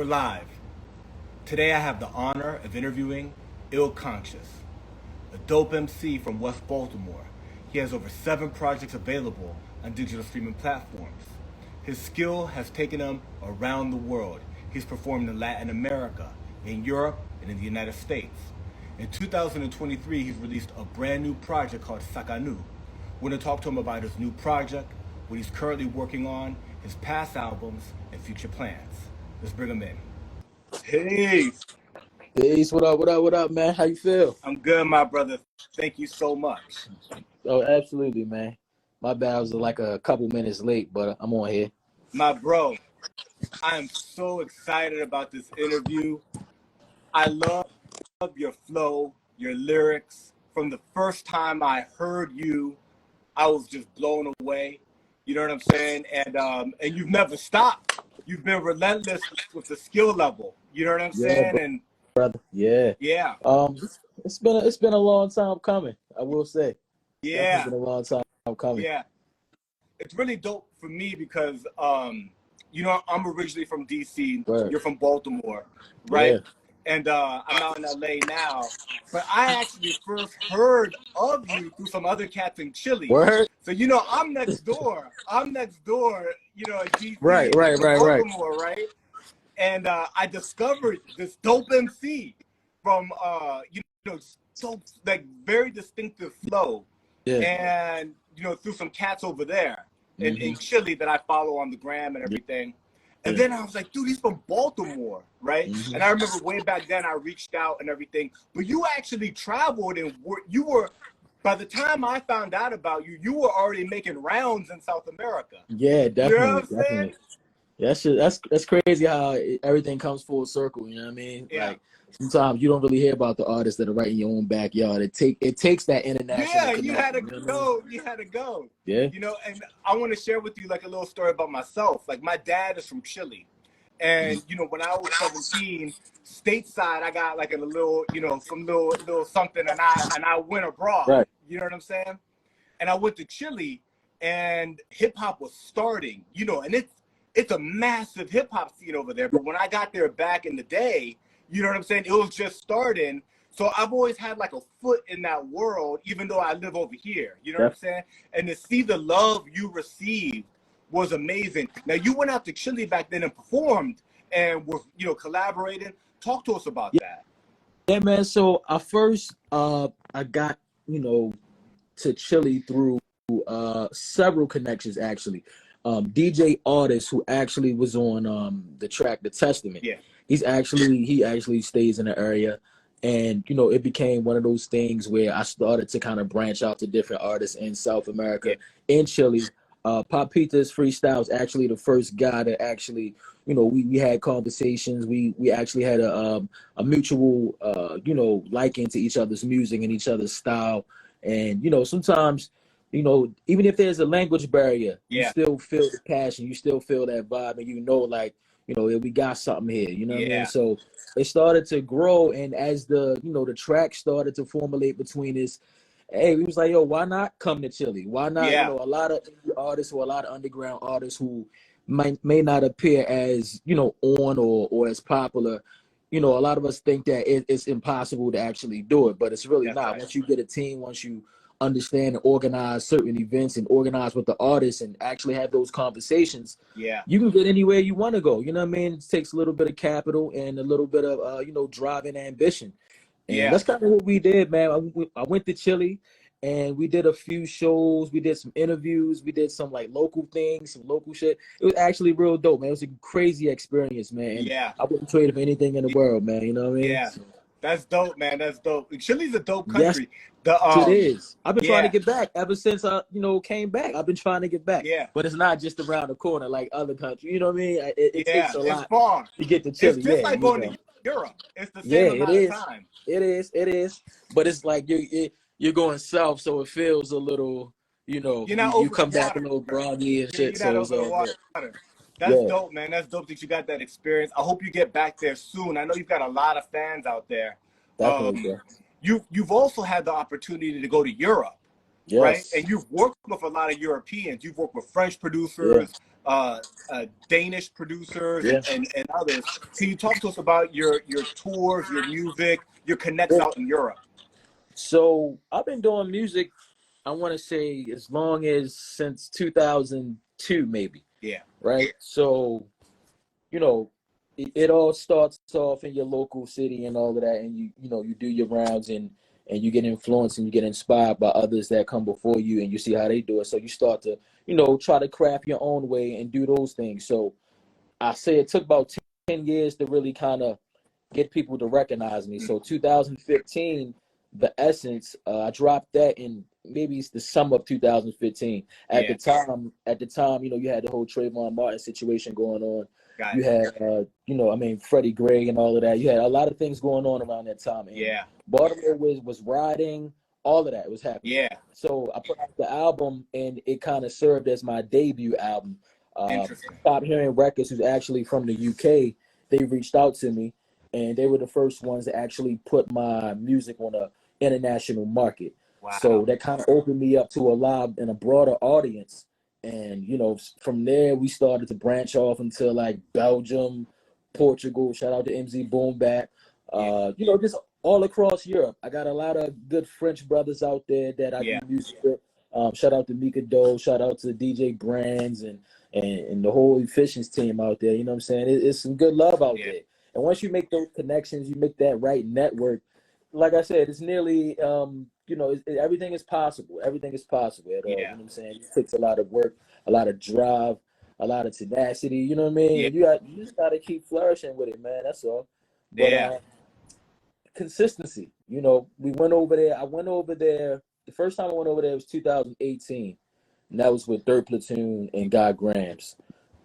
live. Today I have the honor of interviewing Ill Conscious, a dope MC from West Baltimore. He has over 7 projects available on digital streaming platforms. His skill has taken him around the world. He's performed in Latin America, in Europe, and in the United States. In 2023, he's released a brand new project called Sakanu. We're going to talk to him about his new project, what he's currently working on, his past albums, and future plans. Let's bring him in. Hey, Peace. What up? What up? What up, man? How you feel? I'm good, my brother. Thank you so much. Oh, absolutely, man. My bad. I was like a couple minutes late, but I'm on here. My bro, I am so excited about this interview. I love your flow, your lyrics. From the first time I heard you, I was just blown away. You know what I'm saying? And you've never stopped. You've been relentless with the skill level. You know what I'm saying? And brother. Yeah. yeah. It's been a long time coming, I will say. Yeah. It's been a long time coming. Yeah. It's really dope for me because you know, I'm originally from DC. Word. You're from Baltimore, right? Yeah. And I'm out in LA now. But I actually first heard of you through some other cats in Chile. Word. So you know, I'm next door. You know, in DC. Right. Baltimore, right? And I discovered this dope MC from you know, so like very distinctive flow. Yeah. And you know, through some cats over there in Chile that I follow on the gram and everything. And then I was like, dude, he's from Baltimore, right? And I remember way back then I reached out and everything. But you actually traveled and you were, by the time I found out about you, you were already making rounds in South America. Yeah, definitely. You know what I'm saying? That's crazy how everything comes full circle. You know what I mean? Yeah. Like sometimes you don't really hear about the artists that are right in your own backyard. It takes that international. Yeah, connection, you had to go. I mean? You had to go. Yeah. You know, and I want to share with you like a little story about myself. Like my dad is from Chile. And, you know, when I was 17, stateside, I got like a little, you know, some little something and I went abroad. Right. You know what I'm saying? And I went to Chile and hip hop was starting, you know, and it's a massive hip hop scene over there. But when I got there back in the day, you know what I'm saying? It was just starting. So I've always had like a foot in that world, even though I live over here. You know what I'm saying? And to see the love you received was amazing. Now you went out to Chile back then and performed and were, you know, collaborating. Talk to us about that. Yeah, man. So I first I got, you know, to Chile through several connections actually. DJ Artist, who actually was on the track The Testament. Yeah. He actually stays in the area. And, you know, it became one of those things where I started to kind of branch out to different artists in South America, in Chile. Papita's Freestyle was actually the first guy that actually, you know, we had conversations. We actually had a mutual, you know, liking to each other's music and each other's style. And, you know, sometimes, you know, even if there's a language barrier, you still feel the passion. You still feel that vibe. And, you know, like, you know, we got something here, you know what I mean? So it started to grow. And as the, you know, the track started to formulate between us, hey, we was like, yo, why not come to Chile? Why not? You know, a lot of artists or a lot of underground artists who may not appear as, you know, on or as popular. You know, a lot of us think that it's impossible to actually do it, but it's really not. Right. Once you get a team, once you understand and organize certain events and organize with the artists and actually have those conversations, you can get anywhere you want to go. You know what I mean? It takes a little bit of capital and a little bit of, you know, drive and ambition. And that's kind of what we did, man. I went to Chile and we did a few shows. We did some interviews. We did some like local things, some local shit. It was actually real dope, man. It was a crazy experience, man. And I wouldn't trade it for anything in the world, man. You know what I mean? Yeah. That's dope, man. That's dope. Chile's a dope country. Yes, it is. I've been trying to get back ever since I, you know, came back. I've been trying to get back. Yeah. But it's not just around the corner like other countries. You know what I mean? It takes a lot far to get to Chile. It's just like going to Europe. It's the same amount of time. It is. But it's like you're going south, so it feels a little, you know, you come back a little groggy and shit. So it's all good. That's dope, man. That's dope that you got that experience. I hope you get back there soon. I know you've got a lot of fans out there. Definitely. You've also had the opportunity to go to Europe, right? And you've worked with a lot of Europeans. You've worked with French producers, Danish producers Yeah. and others. Can you talk to us about your tours, your music, your connects Yeah. out in Europe? So I've been doing music, I want to say, as long as since 2002, maybe. Yeah, Right. So, you know, it all starts off in your local city and all of that, and you do your rounds, and you get influenced and you get inspired by others that come before you, and you see how they do it. So you start to, try to craft your own way and do those things. So I say it took about 10 years to really kind of get people to recognize me. So 2015, the Essence, I dropped that in maybe it's the summer of 2015. yeah, At the time, you had the whole Trayvon Martin situation going on. got You it. had, Freddie Gray and all of that. You had a lot of things going on around that time, and Yeah, Baltimore was riding. All of that was happening. yeah, So I put out the album, and it kind of served as my debut album. interesting. Stop Hearing Records, who's actually from the UK, they reached out to me, and they were the first ones to actually put my music on a international market. So Wow. that kind of opened me up to a lot and a broader audience. And from there we started to branch off into like Belgium, Portugal. Shout out to MZ Boom Bap. Yeah, Just all across Europe. I got a lot of good French brothers out there that I do yeah, music with. Shout out to Mika Doe. Shout out to DJ Brands and the whole Efficiency team out there. You know what I'm saying? It's some good love out yeah, there. And once you make those connections, you make that right network. Like I said, it's nearly, everything is possible. Everything is possible at all. You yeah, know what I'm saying? It takes a lot of work, a lot of drive, a lot of tenacity. You know what I mean? yeah, And you just got to keep flourishing with it, man. That's all. But yeah, consistency. We went over there. I went over there. The first time I went over there was 2018, and that was with Dirt Platoon and God Grams.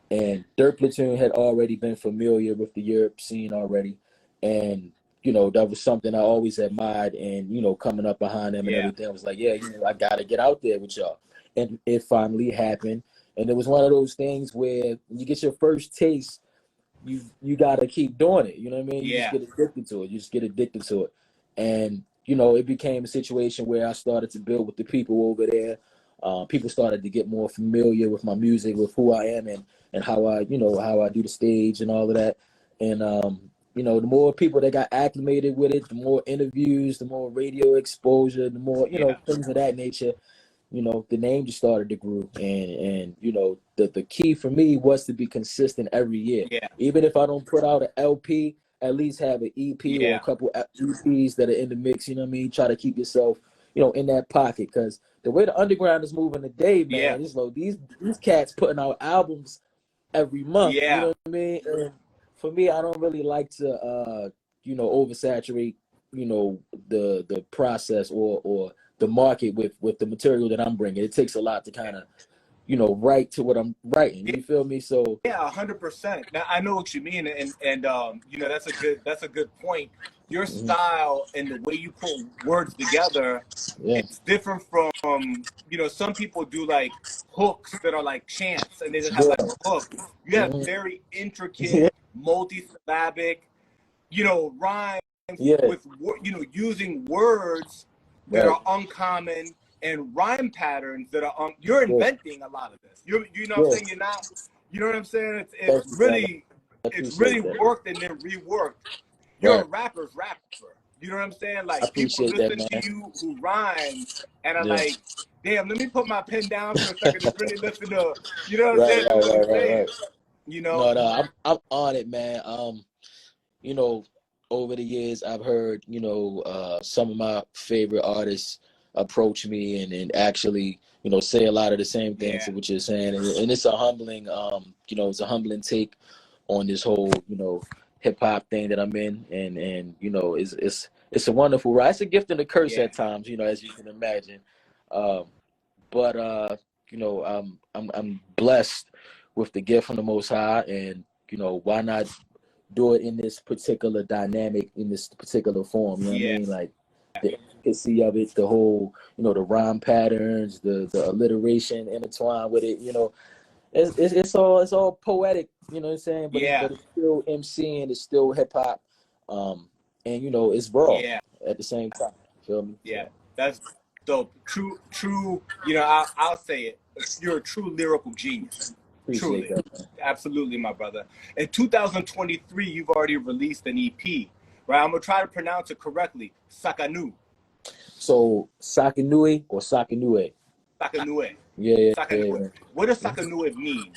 And Dirt Platoon had already been familiar with the Europe scene already. And, that was something I always admired. And, coming up behind them and yeah, everything, I was like, yeah, I got to get out there with y'all. And it finally happened. And it was one of those things where you get your first taste, you got to keep doing it. You know what I mean? You just yeah, get addicted to it. You just get addicted to it. And, it became a situation where I started to build with the people over there. People started to get more familiar with my music, with who I am, and how I do the stage and all of that. And the more people that got acclimated with it, the more interviews, the more radio exposure, the more yeah, things of that nature. The name just started to grow, and the key for me was to be consistent every year. yeah, Even if I don't put out an LP, at least have an EP or a yeah, couple EPs that are in the mix. You know what I mean? Try to keep yourself, in that pocket, because the way the underground is moving today, yeah, man, is like these cats putting out albums every month. You know yeah, what I mean? And for me, I don't really like to oversaturate the process or the market with the material that I'm bringing. It takes a lot to kind of write to what I'm writing. yeah. You feel me? So Yeah, 100%. Now I know what you mean, and that's a good point. Your mhm, style and the way you put words together, yeah, it's different from some people do like hooks that are like chants and they just have like yeah, a hook. You have mhm, very intricate, yeah, multi-syllabic, rhymes yeah, with using words that right, are uncommon and rhyme patterns that are you're yeah, inventing a lot of this. You know what I'm yeah. saying? You're not. You know what I'm saying? It's it's Thank you, man. really I it's appreciate really that. worked and then reworked. You're a Right, rapper's rapper. You know what I'm saying? I Like people appreciate that, listen to man. you who rhyme and are Yeah, like, damn, let me put my pen down for a second and really listen to what I'm right, saying, to right, what right, he's right, saying. right. You know? No, no, I'm on it, man. You know, over the years, I've heard, some of my favorite artists approach me and actually, say a lot of the same things Yeah, to what you're saying. And it's a humbling, it's a humbling take on this whole, hip hop thing that I'm in. And, it's a wonderful ride. It's a gift and a curse yeah, at times, as you can imagine. Um, but, I'm blessed with the gift from the Most High, and, why not do it in this particular dynamic, in this particular form. You know what I yeah, mean? Like the intricacy of it, the whole, the rhyme patterns, the alliteration intertwined with it. It's all poetic. You know what I'm saying? But yeah, it's still MCing, it's still hip hop, and it's raw yeah, at the same time. Feel me? yeah. So That's dope. True. I'll say it. You're a true lyrical genius. Appreciate Truly. that, man. Absolutely, my brother. In 2023, you've already released an EP, right? I'm going to try to pronounce it correctly. Sakanu. So Sakanui or Sakanue? Sakanue. Yeah, Sakanue. man. What does Sakanue mean?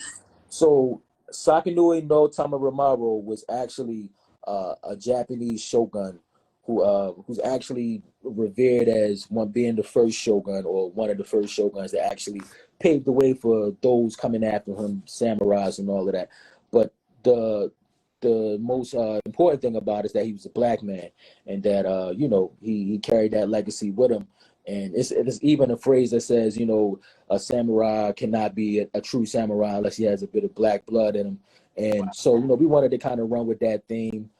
So Sakanui no Tamarimaru was actually a Japanese shogun who's actually revered as one being the first shogun or one of the first shoguns that actually paved the way for those coming after him, samurais and all of that. But the the most important thing about it is that he was a black man and that he carried that legacy with him. And it's even a phrase that says, a samurai cannot be a true samurai unless he has a bit of black blood in him. And so, we wanted to kind of run with that theme.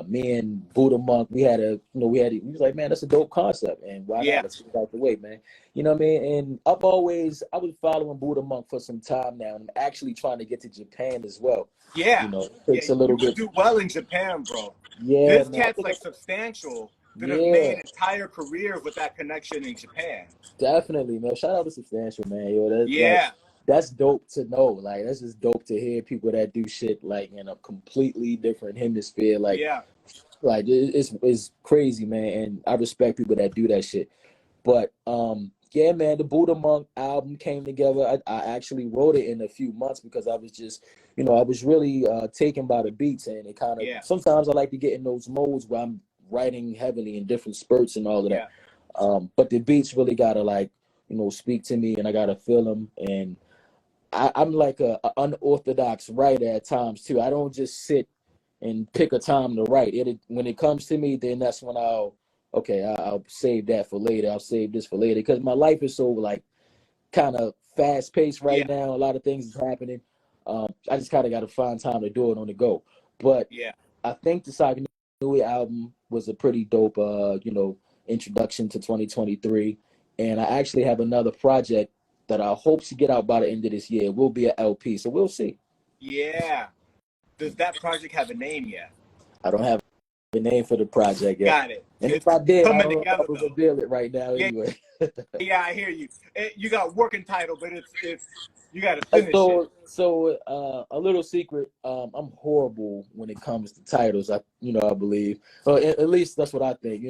Me and Buddha Monk, he was like, man, that's a dope concept. And why Yeah. not? Let's get it out the way, man. You know what I mean? And I was following Buddha Monk for some time now. And I'm actually trying to get to Japan as well. Yeah. It takes a little You bit. do well in Japan, bro. Yeah, This man. cat's like substantial that have Yeah, made entire careers with that connection in Japan. definitely, man. Shout out to Substantial, man. Yo, Yeah. that's dope to know. Like, that's just dope to hear people that do shit like in a completely different hemisphere. Like, Yeah. it's crazy, man. And I respect people that do that shit. But yeah, man, the Buddha Monk album came together. I actually wrote it in a few months because I was just, I was really taken by the beats, and it kind of sometimes I like to get in those modes where I'm writing heavily in different spurts and all of that. But the beats really gotta speak to me, and I gotta feel them. And I'm like a unorthodox writer at times too. I don't just sit and pick a time to write. When it comes to me, then that's when I'll save that for later. I'll save this for later because my life is so like kind of fast paced right now. A lot of things is happening. I just kind of got to find time to do it on the go. But I think the Saganui album was a pretty dope, introduction to 2023. And I actually have another project that I hope to get out by the end of this year. It will be an LP, so we'll see. Yeah. Does that project have a name yet? I don't have a name for the project yet. Got it. And if I did, I don't know if I would though. reveal it right now anyway. Yeah, I hear you. You got working title, but it's you got to finish it. So a little secret. I'm horrible when it comes to titles. I believe. At least that's what I think.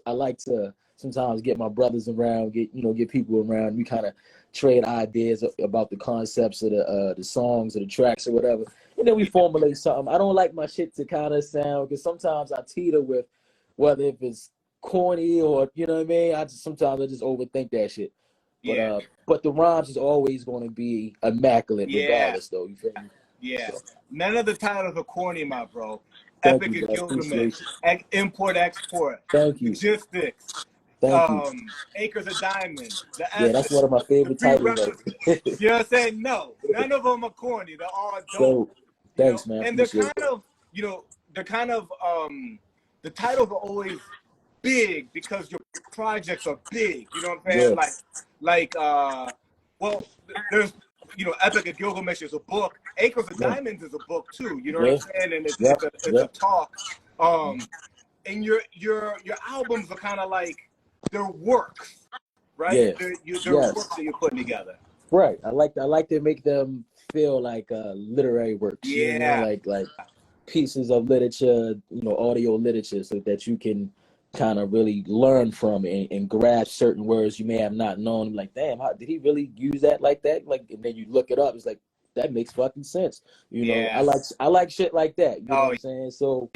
I like to sometimes get my brothers around, get people around. We kind of trade ideas about the concepts of the songs or the tracks or whatever, and then we formulate something. I don't like my shit to kind of sound because sometimes I teeter with whether if it's corny or you know what I mean. Sometimes I just overthink that shit. But the rhymes is always going to be immaculate regardless, though. You feel me? Yeah. So. None of the titles are corny, my bro. Thank Epic you, and Gilgamesh, import export. Thank you. Logistics. Thank you. Acres of Diamond. That's one of my favorite titles. You know what I'm saying? No, none of them are corny. They're all dope. So, thanks, man. And they're kind of, the titles are always big because your projects are big. You know what I'm saying? Well, there's, Epic of Gilgamesh is a book. Acres of Diamonds is a book too. You know what I'm saying? And it's a talk. And your albums are kind of like they're works, right? They're works that you're putting together. Right. I like to make them feel like literary works. Like pieces of literature, audio literature, so that you can kind of really learn from and grasp certain words you may have not known. Like, damn, how did he really use that like that? Like, and then you look it up. It's like that makes fucking sense. I like shit like that. You know what I'm saying? So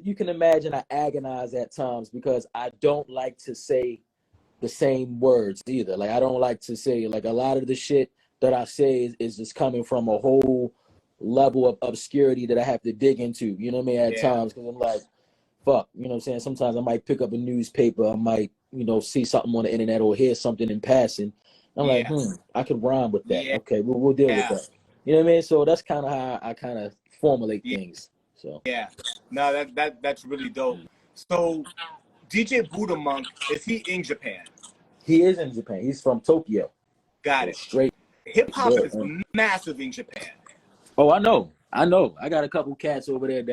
you can imagine I agonize at times because I don't like to say the same words either. Like, I don't like to say, like, a lot of the shit that I say is just coming from a whole level of obscurity that I have to dig into. You know what I mean? At times, because I'm like, fuck, you know what I'm saying? Sometimes I might pick up a newspaper, I might, see something on the internet or hear something in passing. I'm like, I could rhyme with that. Okay, we'll deal with that. You know what I mean? So that's kind of how I kind of formulate things. So no, that's really dope. So DJ Buddha Monk, is he in Japan? He is in Japan. He's from Tokyo. Got it. Straight. Hip hop is massive in Japan. Oh, I know. I got a couple cats over there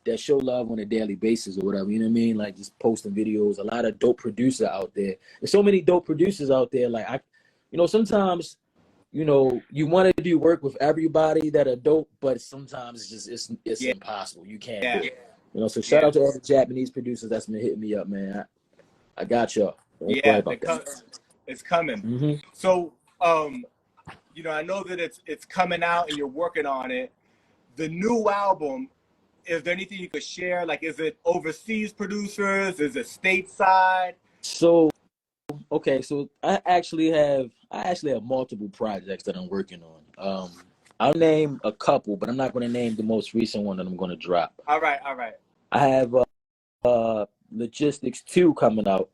that show love on a daily basis or whatever. You know what I mean? Like just posting videos. A lot of dope producers out there. There's so many dope producers out there. Like sometimes, you know, you want to do work with everybody that are dope, but sometimes it's Yeah, impossible. You can't do yeah, it. You know, so shout yeah, out to all the Japanese producers that's been hitting me up, man. I got y'all. Don't worry yeah. about that. It's coming. Hmm. So, I know that it's coming out and you're working on it. The new album, is there anything you could share? Like, is it overseas producers? Is it stateside? So okay, so I actually have multiple projects that I'm working on. I'll name a couple, but I'm not going to name the most recent one that I'm going to drop. All right, all right. I have Logistics 2 coming out.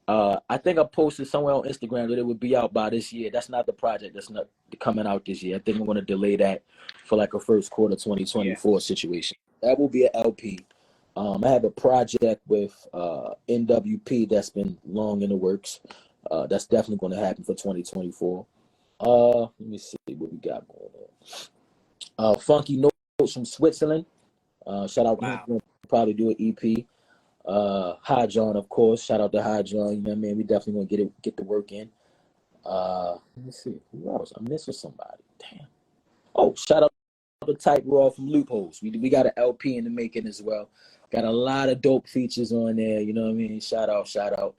I think I posted somewhere on Instagram that it would be out by this year. That's not the project. That's not coming out this year. I think I'm going to delay that for like a first quarter Yeah, 2024 situation. That will be an LP. I have a project with NWP that's been long in the works. That's definitely going to happen for 2024. Let me see what we got going on. Funky Notes from Switzerland. Shout out to him. wow. We'll probably do an EP. High John, of course. Shout out to High John. You know what I mean? We definitely gonna get the work in. Let me see. Who else? I'm missing somebody. Damn. Oh, shout out to Type Raw from Loopholes. We got an LP in the making as well. Got a lot of dope features on there. You know what I mean? Shout out, shout out.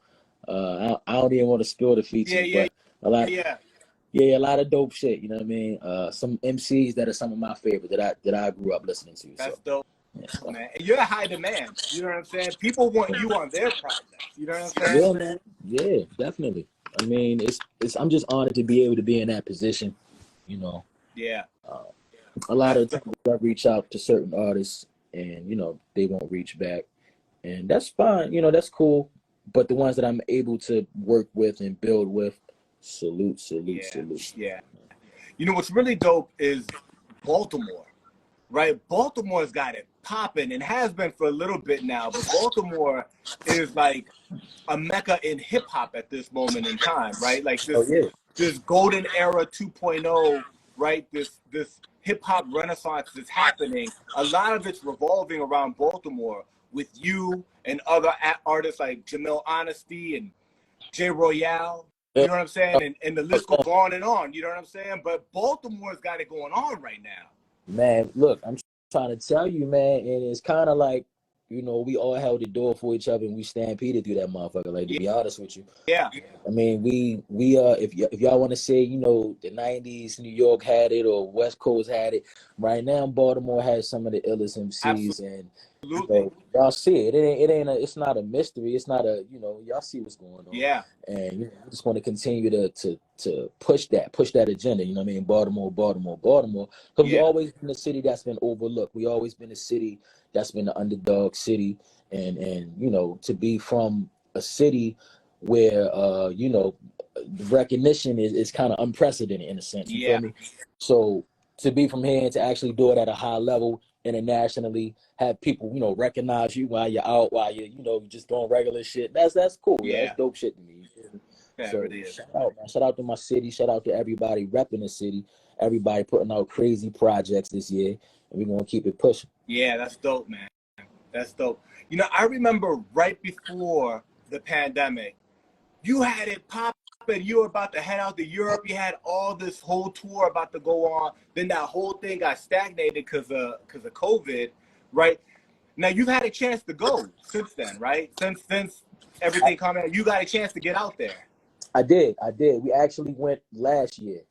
I don't even want to spill the Yeah, features, yeah, but a lot. yeah. Yeah, a lot of dope shit. You know what I mean? Some MCs that are some of my favorite that I grew up listening to. That's So dope, yeah, man. And you're a high demand. You know what I'm saying? People want you on their projects. You know what I'm saying? yeah, man. Yeah, definitely. I mean, it's. I'm just honored to be able to be in that position. You know, Yeah, uh, a lot that's of times dope. I reach out to certain artists, and they won't reach back, and that's fine. That's cool. But the ones that I'm able to work with and build with, salute, salute, Yeah, salute. yeah. What's really dope is Baltimore, right? Baltimore's got it popping and has been for a little bit now, but Baltimore is like a mecca in hip hop at this moment in time, right? Like Oh yeah. this golden era 2.0, right? This hip hop renaissance that's happening. A lot of it's revolving around Baltimore with you and other artists like Jamil Honesty and Jay Royale. You Yeah. know what I'm saying? And the list goes on and on. You know what I'm saying? But Baltimore's got it going on right now. Man, look, I'm trying to tell you, man, and it's kind of like, we all held the door for each other and we stampeded through that motherfucker. Like, to Yeah, be honest with you, yeah, I mean, if y'all want to say, the '90s New York had it or West Coast had it, right now Baltimore has some of the illest MCs, and absolutely. y'all see it. It's not a mystery. It's not y'all see what's going on, Yeah, and I just want to continue to push that agenda. You know what I mean? Baltimore, Baltimore, Baltimore, because we yeah, always been a city that's been overlooked. We always been a city that's been the underdog city, and to be from a city where the recognition is kind of unprecedented in a sense. You feel yeah, me? So to be from here and to actually do it at a high level internationally, have people recognize you while you're out, while you're just doing regular shit. That's cool. Yeah, that's yeah. dope shit to me. You feel me? There So it is. shout out, man. Shout out to my city. Shout out to everybody repping the city. Everybody putting out crazy projects this year, and we're gonna keep it pushing. Yeah, that's dope, man. That's dope. I remember right before the pandemic, you had it popping. You were about to head out to Europe. You had all this whole tour about to go on. Then that whole thing got stagnated because of COVID, right? Now you've had a chance to go since then, right? Since everything coming out, you got a chance to get out there. I did. We actually went last year,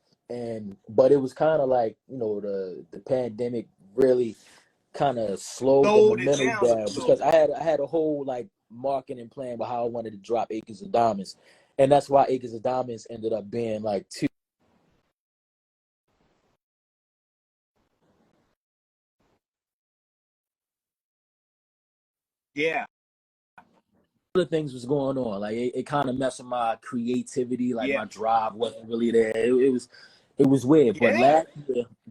but it was kind of like the pandemic really kind of slowed the Slowed it momentum down a down little because I bit. had I had a whole like marketing plan with how I wanted to drop Acres of Diamonds, and that's why Acres of Diamonds ended up being like two. Yeah, Other things was going on. Like it kind of messed with my creativity, like yeah, my drive wasn't really there. It was weird. But yeah,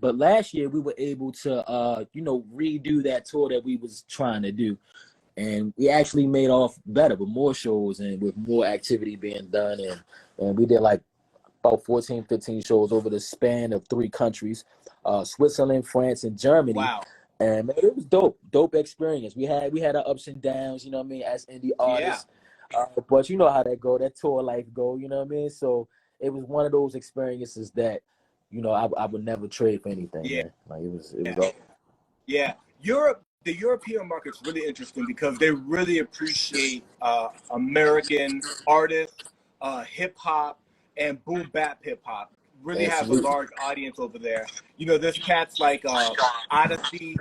last year we were able to redo that tour that we was trying to do. And we actually made off better with more shows and with more activity being done. And we did like about 14, 15 shows over the span of 3 countries, Switzerland, France, and Germany. wow, And man, it was dope experience. We had our ups and downs, you know what I mean, as indie yeah, artists. But you know how that tour life go, you know what I mean? So it was one of those experiences that, I would never trade for anything, Yeah. man. Like, it was all. Yeah, the European market's really interesting because they really appreciate American artists, hip hop, and boom bap hip hop. Really have a Absolutely. large audience over there. There's cats like Odyssey,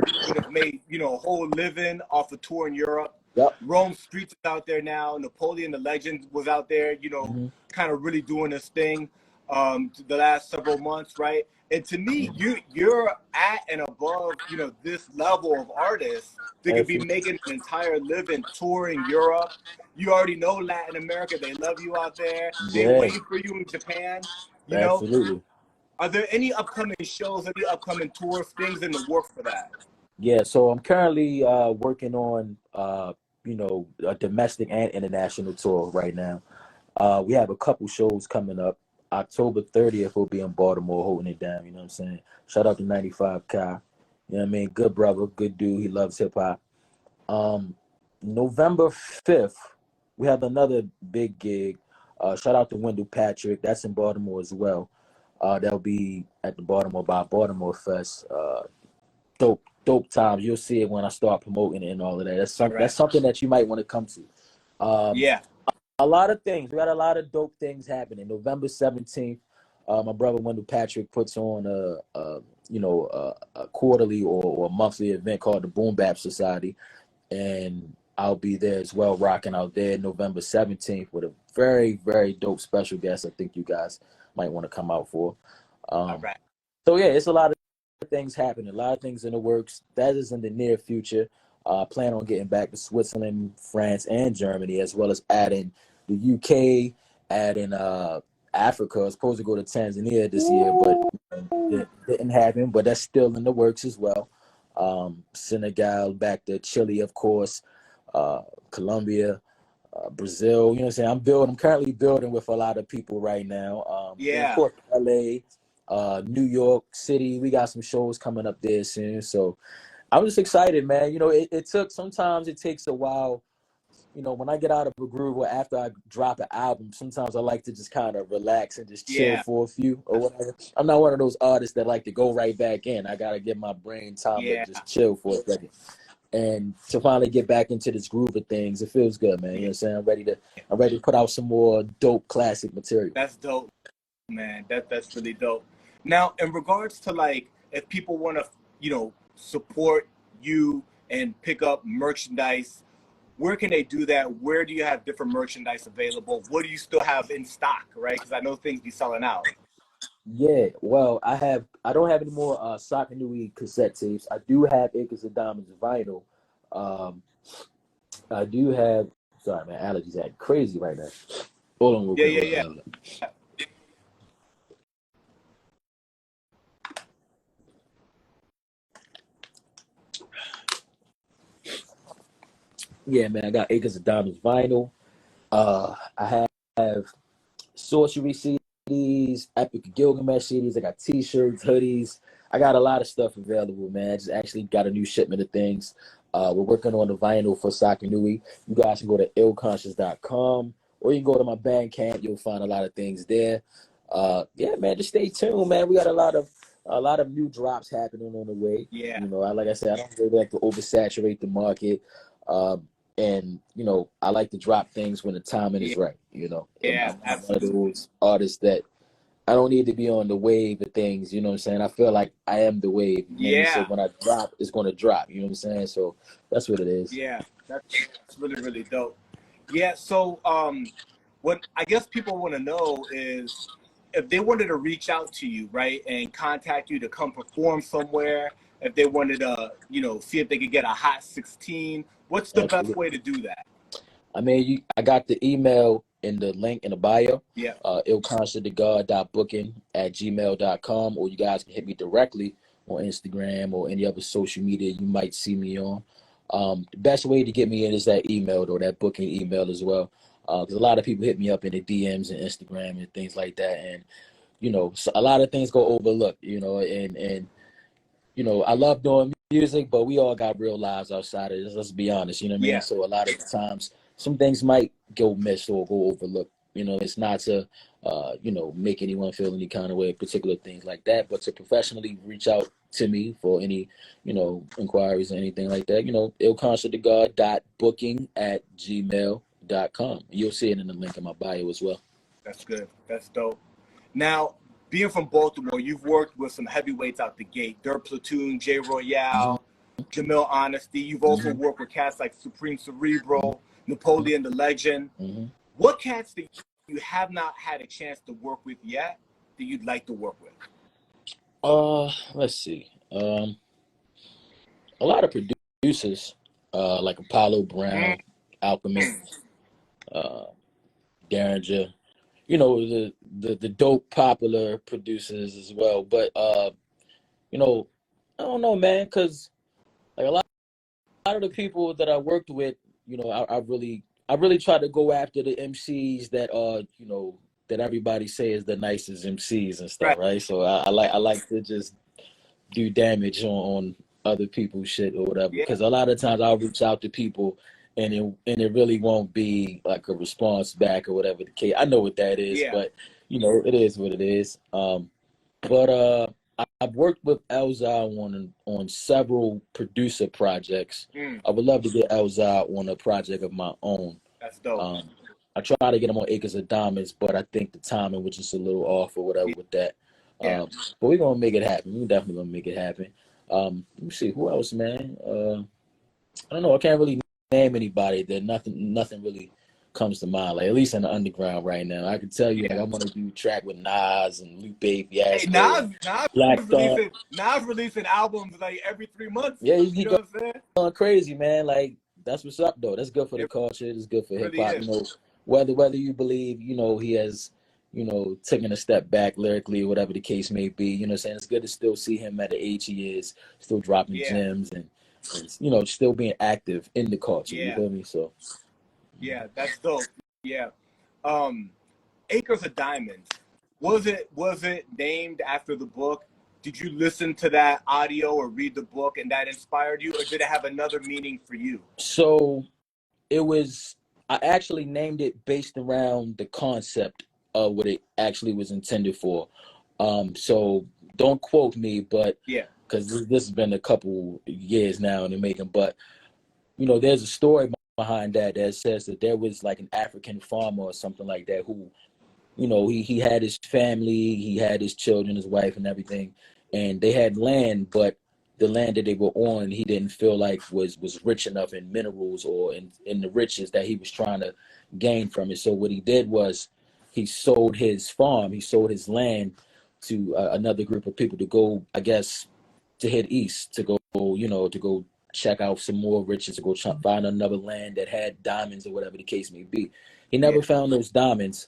made a whole living off of tour in Europe. Yep. Rome Streets is out there now. Napoleon Da Legend was out there, Hmm. kind of really doing this thing the last several months, right? And to me, you're at and above, this level of artists that could be Absolutely. making an entire living touring Europe. You already know Latin America; they love you out there. They Yeah. waiting for you in Japan. You know, Absolutely. are there any upcoming shows, any upcoming tours, things in the works for that? Yeah. So I'm currently working on a domestic and international tour right now. We have a couple shows coming up. October 30th, we'll be in Baltimore holding it down. You know what I'm saying? Shout out to 95 Kai. You know what I mean? Good brother, good dude. He loves hip hop. Um, November 5th, we have another big gig. Shout out to Wendell Patrick. That's in Baltimore as well. That'll be at the Baltimore by Baltimore Fest. Dope times. You'll see it when I start promoting it and all of that. All That's right. something that you might want to come to. Um, Yeah. a lot of things. We got a lot of dope things happening. November 17th, my brother Wendell Patrick puts on a quarterly or a monthly event called the Boom Bap Society, and I'll be there as well, rocking out there November 17th with a very, very dope special guest. I think you guys might want to come out for. All Um, right. so yeah, it's a lot of things happening, a lot of things in the works. That is in the near future. Plan on getting back to Switzerland, France, and Germany, as well as adding the UK, adding Africa. I was supposed to go to Tanzania this year, but it didn't happen. But that's still in the works as well. Senegal, back to Chile, of course, Colombia, Brazil. You know what I'm saying? I'm currently building with a lot of people right now. And of Yeah. course, LA, New York City. We got some shows coming up there soon. So I'm just excited, man. Sometimes it takes a while. When I get out of a groove or after I drop an album, sometimes I like to just kind of relax and just chill Yeah. for a few or whatever. I'm not one of those artists that like to go right back in. I gotta give my brain time to Yeah. just chill for a second. And to finally get back into this groove of things, it feels good, man. You know what I'm saying? I'm ready to put out some more dope classic material. That's dope, man. That's really dope. Now, in regards to like, if people want to, support you and pick up merchandise, where can they do that? Where do you have different merchandise available? What do you still have in stock, right? Because I know things be selling out. Yeah, well, I don't have any more Soccer Nui cassette tapes. I do have Acres of Diamonds vinyl. Um, I do have. Sorry, man, allergies acting crazy right now. Hold on, real Yeah, quick. yeah, Hold on, yeah. hold on. Yeah, man, I got Acres of Diamonds vinyl. I have Sorcery CDs, Epic Gilgamesh CDs. I got T-shirts, hoodies. I got a lot of stuff available, man. I just actually got a new shipment of things. We're working on the vinyl for Sakanui. You guys can go to illconscious.com or you can go to my Bandcamp. You'll find a lot of things there. Yeah, man, just stay tuned, man. We got a lot of new drops happening on the way. Yeah, Like I said, I don't really like to oversaturate the market. And I like to drop things when the timing yeah, is right. And yeah, I'm not one of absolutely. those artists that I don't need to be on the wave of things. You know what I'm saying? I feel like I am the wave, man. So Yeah, when I drop, it's going to drop. You know what I'm saying? So that's what it is. yeah, that's really, really dope. Yeah, so what I guess people want to know is if they wanted to reach out to you, right, and contact you to come perform somewhere, if they wanted to, see if they could get a hot 16, what's the best Absolutely. way to do that? I mean, I got the email in the link in the bio, Yeah, illconstantthegod.booking@gmail.com, or you guys can hit me directly on Instagram or any other social media you might see me on. The best way to get me in is that email, though, that booking email as well. Because a lot of people hit me up in the DMs and Instagram and things like that. And, so a lot of things go overlooked, and I love doing music, but we all got real lives outside of this. Let's be honest, you know what I mean? yeah, So a lot of the times, some things might go missed or go overlooked. You know, it's not to, make anyone feel any kind of way, particular things like that, but to professionally reach out to me for any, inquiries or anything like that. illconcertthegod.booking@gmail.com. You'll see it in the link in my bio as well. That's good. That's dope. Now, being from Baltimore, you've worked with some heavyweights out the gate. Dirt Platoon, Jay Mm-hmm. Royale, Jamil Honesty. You've also worked with cats like Supreme Cerebral, Napoleon Da Legend. Mm-hmm. What cats that you have not had a chance to work with yet that you'd like to work with? Let's see. A lot of producers, like Apollo Brown, Alchemist, uh, Derringer. The dope popular producers as well. But I don't know, man, because like a lot of the people that I worked with, I really try to go after the MCs that are, that everybody say is the nicest MCs and stuff, Right. right? So I like to just do damage on other people's shit or whatever. Yeah. Because a lot of times I'll reach out to people and it really won't be like a response back or whatever the case. I know what that is, Yeah. but it is what it is. But I've worked with Elzar on several producer projects. I would love to get Elzar on a project of my own. That's dope. I try to get him on Acres of Diamonds, but I think the timing was just a little off or whatever with that. Yeah. But we're gonna make it happen. We're definitely gonna make it happen. Let me see who else, man. I don't know. I can't really name anybody. That nothing really comes to mind. Like at least in the underground right now, I can tell you, like I want to do a track with Nas and Lupe Hey, Fiasco and Black Thought. Nas releasing albums like every 3 months. Yeah, You he know what I'm saying? going crazy, man. Like that's what's up, though. That's good for the culture. It's good for hip Really hop. is. Whether you believe, he has, taken a step back lyrically, whatever the case may be. You know what I'm saying? It's good to still see him at the age he is, still dropping Yeah. gems and still being active in the culture. You Yeah. feel me? So Yeah, that's dope. Yeah. Acres of Diamonds. Was it named after the book? Did you listen to that audio or read the book and that inspired you, or did it have another meaning for you? So I actually named it based around the concept of what it actually was intended for. So don't quote me, but Yeah. because this has been a couple years now in the making, but there's a story behind that says that there was like an African farmer or something like that who, he had his family, he had his children, his wife and everything, and they had land, but the land that they were on, he didn't feel like was rich enough in minerals or in the riches that he was trying to gain from it. So what he did was he sold his farm, he sold his land to another group of people to go, I guess, to head east, to go, to go check out some more riches, to go find another land that had diamonds or whatever the case may be. He never found those diamonds.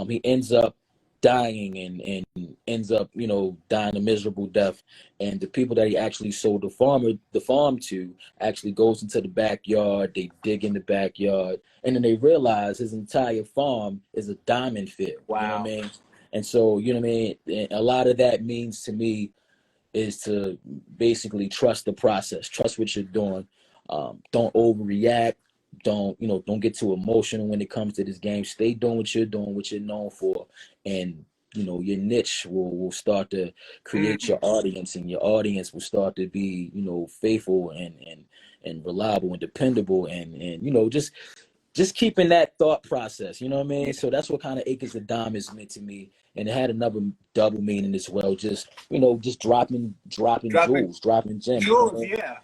He ends up dying and ends up, dying a miserable death. And the people that he actually sold the farm to actually goes into the backyard. They dig in the backyard, and then they realize his entire farm is a diamond field. Wow. You know what I mean? And so, you know what I mean? And a lot of that means to me is to basically trust the process, trust what you're doing. Don't overreact. Don't get too emotional when it comes to this game. Stay doing what you're doing, what you're known for, and your niche will start to create your audience, and your audience will start to be faithful and reliable and dependable, and just keeping that thought process, you know what I mean? Yeah. So that's what kind of Acres of Diamonds meant to me. And it had another double meaning as well. Just, just dropping jewels, dropping gems. Jewels, yeah.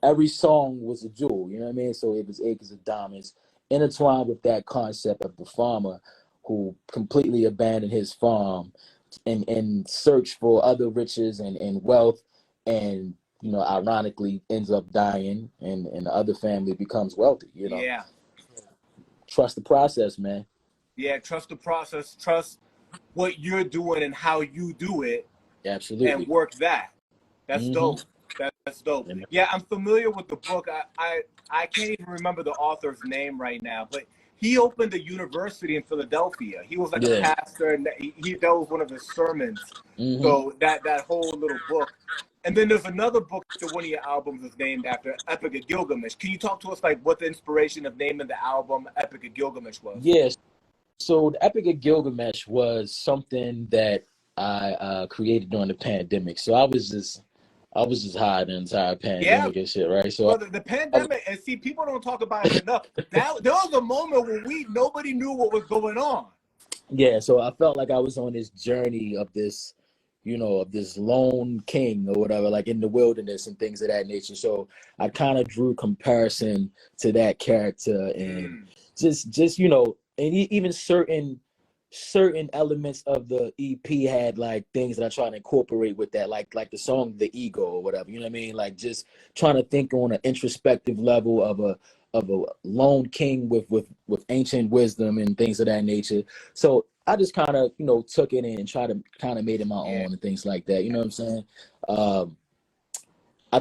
Every song was a jewel, you know what I mean? So it was Acres of Diamonds intertwined with that concept of the farmer who completely abandoned his farm and searched for other riches and wealth, and ironically ends up dying, and the other family becomes wealthy, Yeah. Trust the process, man. Yeah, trust the process. Trust what you're doing and how you do it. Absolutely. And work that. That's dope. That's dope. Yeah, I'm familiar with the book. I can't even remember the author's name right now, but he opened a university in Philadelphia. He was like a pastor, and that was one of his sermons. So that whole little book. And then there's another book that one of your albums is named after, Epic of Gilgamesh. Can you talk to us like what the inspiration of naming the album Epic of Gilgamesh was? Yes. So the Epic of Gilgamesh was something that I created during the pandemic. So I was just high the entire Yeah, pandemic and shit, right? So brother, the pandemic, and see, people don't talk about it enough. That there was a moment where nobody knew what was going on. yeah, so I felt like I was on this journey of this, of this lone king or whatever, like in the wilderness and things of that nature. So I kind of drew comparison to that character and Mm, just and even certain elements of the EP had like things that I try to incorporate with that, like the song "The Ego" or whatever. You know what I mean? Like just trying to think on an introspective level of a lone king with ancient wisdom and things of that nature. So I just kind of took it and tried to kind of made it my yeah, own and things like that. You know what I'm saying? Um, I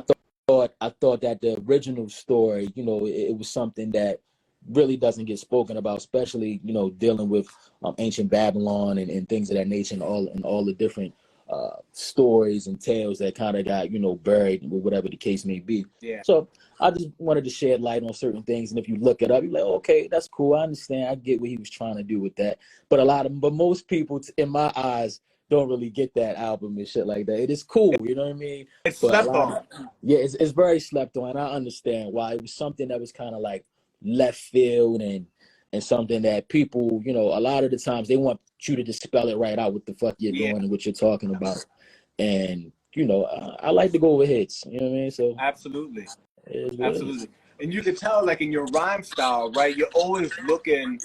thought that the original story, it was something that really doesn't get spoken about, especially dealing with ancient Babylon and things of that nature, and all the different stories and tales that kind of got buried, whatever the case may be. yeah. So I just wanted to shed light on certain things, and if you look it up, you're like, okay, that's cool. I understand. I get what he was trying to do with that. But most people, in my eyes, don't really get that album and shit like that. It is cool, you know what I mean? It's But a slept lot of on. yeah, it's very slept on. And I understand why. It was something that was kind of like left field and something that people, a lot of the times they want you to just spell it right out what the fuck you're Yeah, doing and what you're talking about. And I like to go with hits. You know what I mean? So absolutely. it is what it is. Absolutely. And you can tell, like, in your rhyme style, right? You're always looking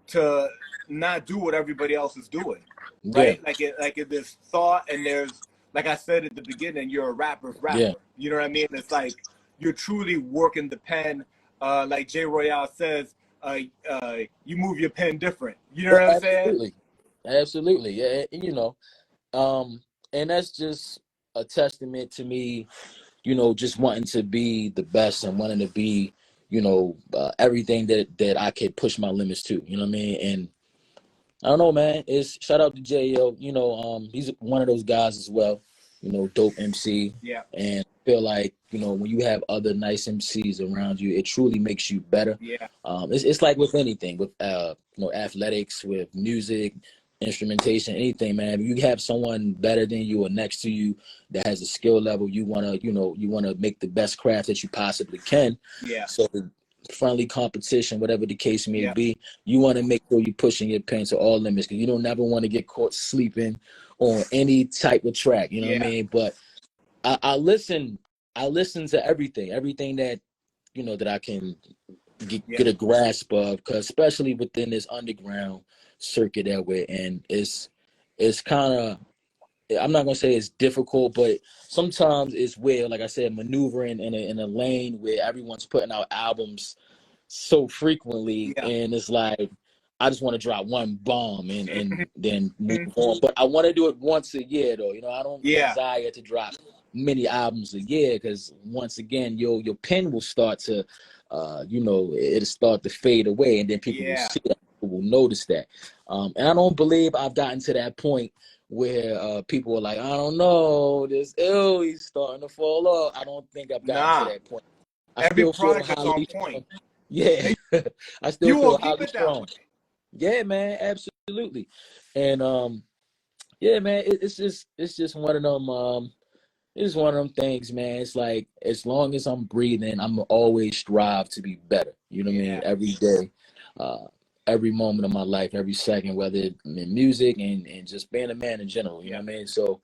to not do what everybody else is doing, Yeah, right? Like there's thought, and there's, like I said at the beginning, you're a rapper's yeah, rapper. You know what I mean? It's like you're truly working the pen. Like Jay Royale says, you move your pen different. You know yeah, what I'm saying? absolutely, absolutely. Yeah, um, and that's just a testament to me, just wanting to be the best and wanting to be, everything that I could push my limits to. You know what I mean? And I don't know, man. It's shout out to J.O. He's one of those guys as well. Dope MC, Yeah, and I feel like when you have other nice MCs around you, it truly makes you better. yeah, It's like with anything, with athletics, with music, instrumentation, anything, man. If you have someone better than you or next to you that has a skill level, you wanna make the best craft that you possibly can. yeah, So friendly competition, whatever the case may yeah, be, you want to make sure you're pushing your pen to all limits because you don't never want to get caught sleeping on any type of track. You know what I yeah, mean? But I listen to everything that that I can yeah, get a grasp of, cause especially within this underground circuit that we're in, it's kind of, I'm not gonna say it's difficult, but sometimes it's where, like I said, maneuvering in a lane where everyone's putting out albums so frequently, yeah. and it's like I just want to drop one bomb and then move on. But I want to do it once a year, though. I don't Yeah, desire to drop many albums a year because once again, your pen will start to, it'll start to fade away, and then people will yeah. see that, people will notice that. And I don't believe I've gotten to that point where people are like, I don't know, this ill, he's starting to fall off. I don't think I've gotten to Nah, that point. I every still feel project is on highly point. strong. Yeah, And I still you will feel keep highly it that way. strong. Yeah, man, absolutely. And yeah, man, it's just one of them. It's one of them things, man. It's like as long as I'm breathing, I'm always strive to be better. You know what I mean? Yeah, Every day, uh, every moment of my life, every second, whether in music and just being a man in general. You know yeah. what I mean? So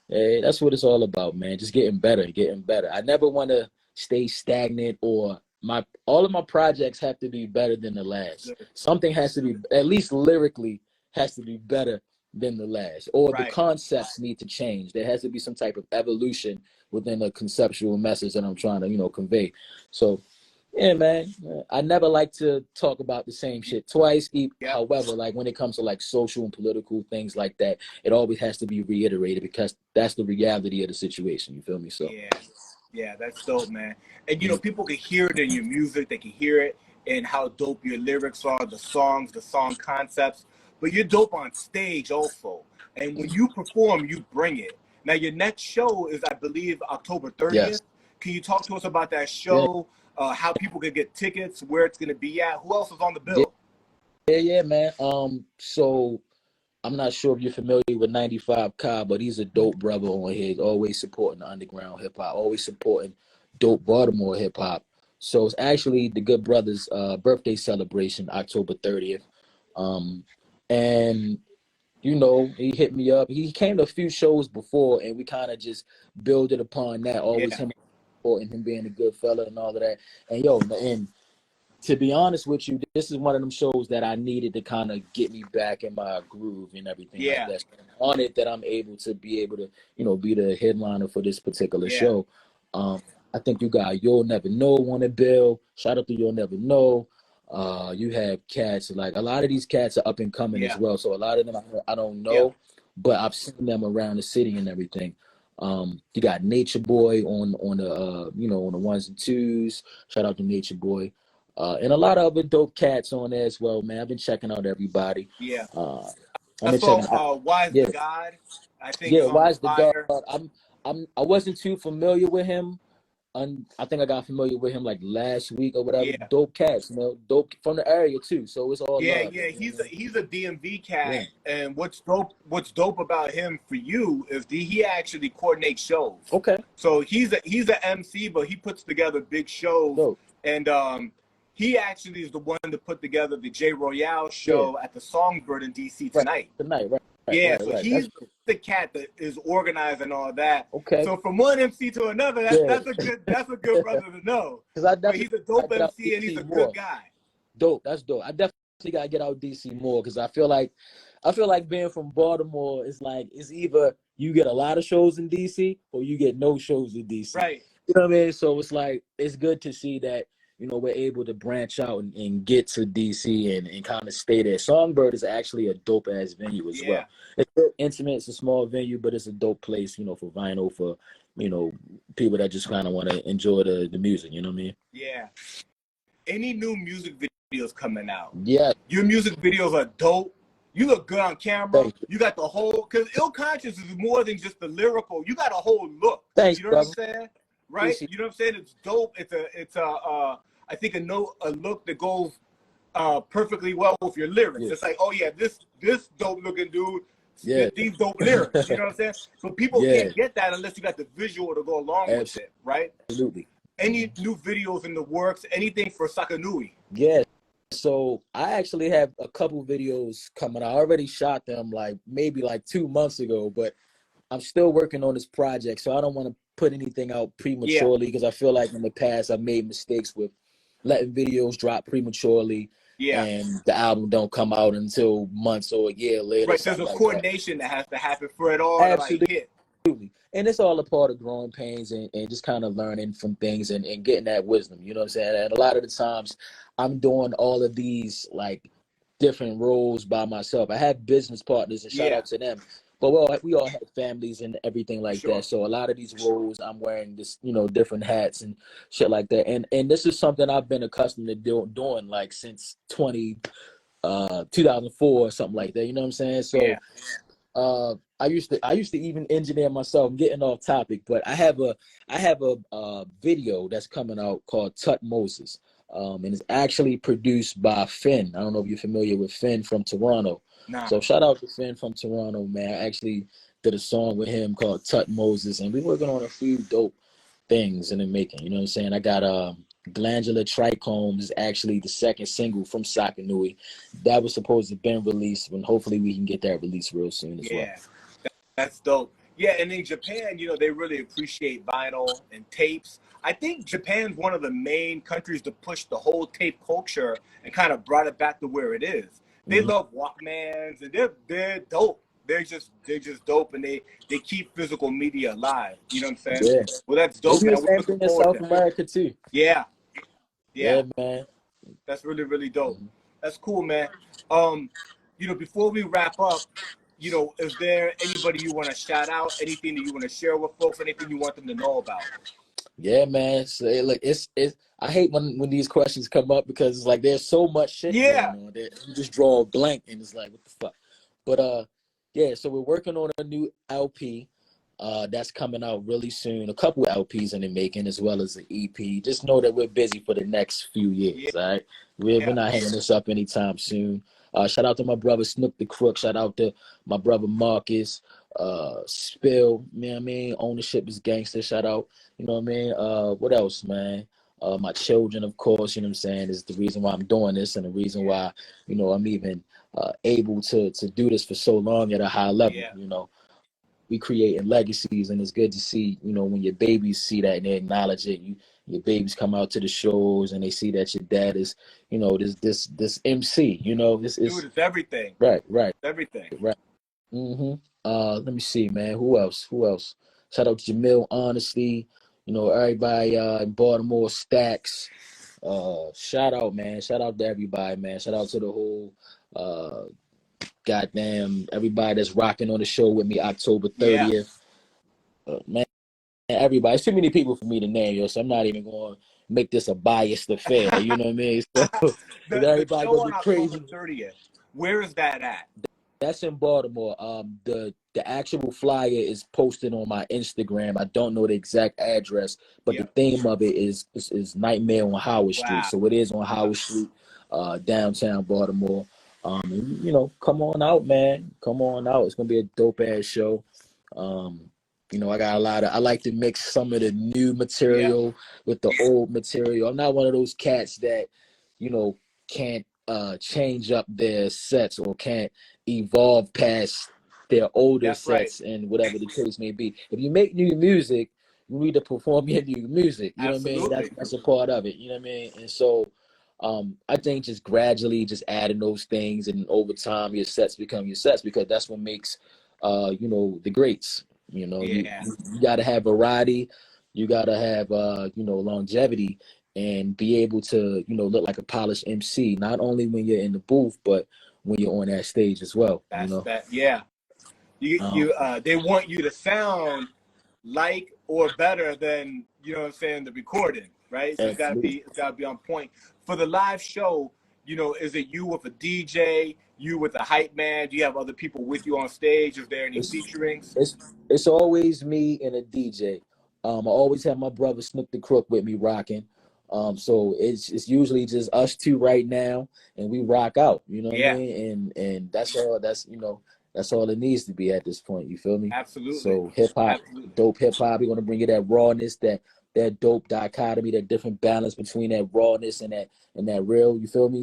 hey, that's what it's all about, man. Just getting better, getting better. I never want to stay stagnant or my all of my projects have to be better than the last. Good. Something has to be at least lyrically has to be better than the last. Or the Right. concepts need to change. There has to be some type of evolution within the conceptual message that I'm trying to, convey. So yeah, man. I never like to talk about the same shit twice. Yep. However, like when it comes to like social and political things like that, it always has to be reiterated because that's the reality of the situation. You feel me? So, Yeah. Yeah, that's dope, man. And mm, people can hear it in your music, they can hear it in how dope your lyrics are, the songs, the song concepts. But you're dope on stage also. And when you perform, you bring it. Now your next show is, I believe, October yes, 30th. Can you talk to us about that yeah, show? How people can get tickets, where it's gonna be at? Who else is on the yeah. bill? yeah, man. So I'm not sure if you're familiar with 95 Cobb, but he's a dope brother on here. He's always supporting the underground hip hop, always supporting dope Baltimore hip hop. So it's actually the good brother's birthday celebration, October 30th. Um, and he hit me up. He came to a few shows before, and we kind of just build it upon that. Always Yeah, him supporting him being a good fella and all of that. And and to be honest with you, this is one of them shows that I needed to kind of get me back in my groove and everything like yeah, that. So I'm on it that I'm able to, be the headliner for this particular yeah, show. I think you got You'll Never Know on the bill. Shout out to You'll Never Know. You have cats, like a lot of these cats are up and coming as yeah, well. So a lot of them I don't yeah, know, but I've seen them around the city and everything. You got Nature Boy on the on the ones and twos. Shout out to Nature Boy. And a lot of other dope cats on there as well, man. I've been checking out everybody. yeah. Uh, I've I been saw checking out. Wise Yeah, the God. I think yeah. is on Why is the God? fire. I wasn't too familiar with him. I think I got familiar with him like last week or whatever. Yeah, Dope cats, dope from the area too. So it's all yeah, love. yeah. You know what I mean? He's a DMV Yeah. cat, and what's dope about him for you is he actually coordinates shows. Okay. So he's a MC, but he puts together big shows, Dope. and he actually is the one to put together the Jay Royale Yeah. show at the Songbird in DC Right. tonight. Tonight. Right. Right. Yeah, Right. so Right. That's he's the cat that is organized and all that. okay. So from one MC to another, Yeah. that's a good brother to know. Because I But definitely he's a gotta dope get out MC and he's DC a more. good guy. Dope. That's dope. I definitely gotta get out DC more because I feel like being from Baltimore is like it's either you get a lot of shows in DC or you get no shows in DC. Right. You know what I mean? So it's like it's good to see that we're able to branch out and get to DC and kind of stay there. Songbird is actually a dope ass venue as well. Yeah. It's very intimate. It's a small venue, but it's a dope place. For vinyl for people that just kind of want to enjoy the music. You know what I mean? Yeah. Any new music videos coming out? Yeah. Your music videos are dope. You look good on camera. Thank you. You got the whole, because Ill Conscious is more than just the lyrical. You got a whole look. Thanks, You know brother. what I'm saying? Right? You know what I'm saying? It's dope. It's I think a look that goes perfectly well with your lyrics. Yeah. It's like, oh yeah, this dope looking dude Yeah. spit these dope lyrics. You know what I'm saying? So people Yeah. can't get that unless you got the visual to go along with it, right? Absolutely. Any new videos in the works? Anything for Sakanui? Yeah. So I actually have a couple videos coming out. I already shot them maybe 2 months ago, but I'm still working on this project, so I don't want to put anything out prematurely because I feel like in the past I've made mistakes with letting videos drop prematurely Yeah. and the album don't come out until months or a year later. Right, there's a something like that. coordination that has to happen for it all to Absolutely. hit. And it's all a part of growing pains and just kind of learning from things and getting that wisdom. You know what I'm saying? And a lot of the times I'm doing all of these different roles by myself. I have business partners and shout out to them. But we all have families and everything like that. So a lot of these roles I'm wearing this, different hats and shit like that. And this is something I've been accustomed to doing since 2004 or something like that. You know what I'm saying? So I used to even engineer myself. I'm getting off topic, but I have a video that's coming out called Tut Moses, and it's actually produced by Finn. I don't know if you're familiar with Finn from Toronto. Nah. So shout out to Finn from Toronto, man. I actually did a song with him called Tut Moses, and we're working on a few dope things in the making. You know what I'm saying? I got Glandular Trichome is actually the second single from Sakanui. That was supposed to have been released, and hopefully we can get that released real soon as well. That's dope. Yeah, and in Japan, they really appreciate vinyl and tapes. I think Japan's one of the main countries to push the whole tape culture and kind of brought it back to where it is. They love Walkmans, and they're dope. They're just dope, and they keep physical media alive. You know what I'm saying? Yeah. Well, that's dope, man. We're looking in South America too. Yeah, man. That's really, really dope. That's cool, man. Before we wrap up, is there anybody you want to shout out? Anything that you want to share with folks? Anything you want them to know about? Yeah, man. So, it's I hate when these questions come up because it's like there's so much shit going on that you just draw a blank and it's like what the fuck. But so we're working on a new LP that's coming out really soon. A couple LPs in the making as well as an EP. Just know that we're busy for the next few years. All right, we're not hanging this up anytime soon. Shout out to my brother Snook the Crook. Shout out to my brother Marcus. Spill, you know what I mean? Ownership is gangster. Shout out, you know what I mean? What else, man? My children, of course, you know what I'm saying, is the reason why I'm doing this and the reason why, you know, I'm even able to do this for so long at a high level, Yeah. you know. We creating legacies, and it's good to see, you know, when your babies see that and they acknowledge it. Your babies come out to the shows and they see that your dad is, you know, this MC, you know, this Dude, is it's everything. right, right, Everything. right. Mm-hmm. Let me see, man. Who else? Who else? Shout out to Jamil Honesty. You know, everybody in Baltimore Stacks. Shout out, man. Shout out to everybody, man. Shout out to the whole uh goddamn everybody that's rocking on the show with me October Yeah. 30th. Man, everybody. It's too many people for me to name, yo, so I'm not even going to make this a biased affair. You know what I mean? So The everybody show gonna on be October crazy. 30th. Where is that at? That's in Baltimore. The actual flyer is posted on my Instagram. I don't know the exact address, but the Yeah. theme of it is Nightmare on Howard Street. Wow. So it is on Howard Street, downtown Baltimore. And, you know, come on out, man. Come on out. It's gonna be a dope ass show. Um, you know, I like to mix some of the new Yeah. material with the old material. I'm not one of those cats that, you know, can't change up their sets or can't evolve past their older That's right. sets and whatever the case may be. If you make new music, you need to perform your new music. You know what I mean? Absolutely. That's a part of it. You know what I mean? And so I think just gradually just adding those things and over time your sets become your sets because that's what makes you know, the greats. You know, Yeah. you gotta have variety, you gotta have you know, longevity and be able to, you know, look like a polished MC, not only when you're in the booth, but when you're on that stage as well, you That's know. that. Yeah. You they want you to sound like or better than, you know what I'm saying, the recording, right? So Absolutely. it's gotta be on point. For the live show, you know, is it you with a DJ, you with a hype man? Do you have other people with you on stage? Is there any It's featurings? it's it's always me and a DJ. I always have my brother Snook the Crook with me rocking. So it's usually just us two right now, and we rock out. You know what I Yeah, mean? And that's all. That's, you know, that's all it needs to be at this point. You feel me? absolutely. So hip hop, Absolutely. dope hip hop. We're gonna bring you that rawness, that dope dichotomy, that different balance between that rawness and that real. You feel me?